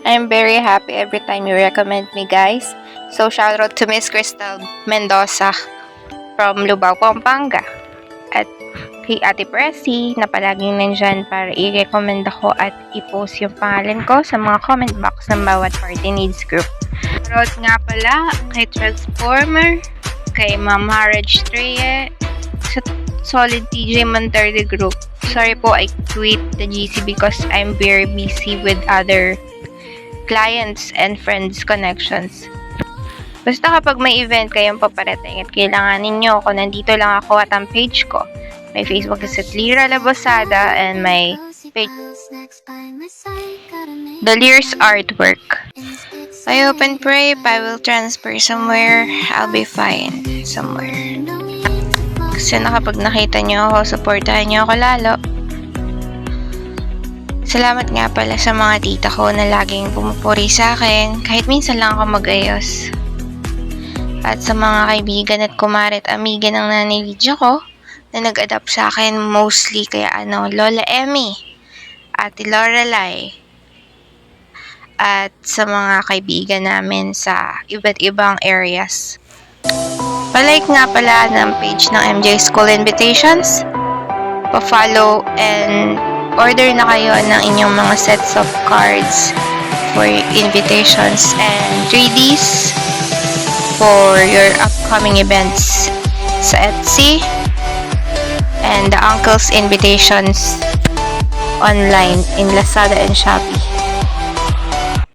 I'm very happy every time you recommend me, guys. So, shout out to Miss Crystal Mendoza from Lubao, Pampanga. At kay Ate Pressy na palaging nandyan para i-recommend ako at i-post yung pangalan ko sa mga comment box ng bawat party needs group. Shoutout nga pala kay Transformer, kay Ma'am Haraj Treye, sa Solid TJ Monterde group. Sorry po, I quit the GC because I'm very busy with other clients and friends connections. Basta kapag may event kayong paparating at kailangan ninyo ako, nandito lang ako at ang page ko. My Facebook is at Lira Labosada and my page The Lear's Artwork. I hope and pray if I will transfer somewhere, I'll be fine somewhere. Kasi kapag nakita nyo ako, supportahan nyo ako lalo. Salamat nga pala sa mga tita ko na laging pumupuri sa akin, kahit minsan lang ako mag-ayos. At sa mga kaibigan at kumare at amiga ng Nanay Lydia ko, na nag-adapt sa akin mostly kaya Lola Emmy, Ate Lorelai, at sa mga kaibigan namin sa iba't ibang areas. Palike nga pala ng page ng MJ School Invitations, pa-follow and order na kayo ng inyong mga sets of cards for invitations and 3Ds for your upcoming events sa Etsy and the Uncle's Invitations online in Lazada and Shopee.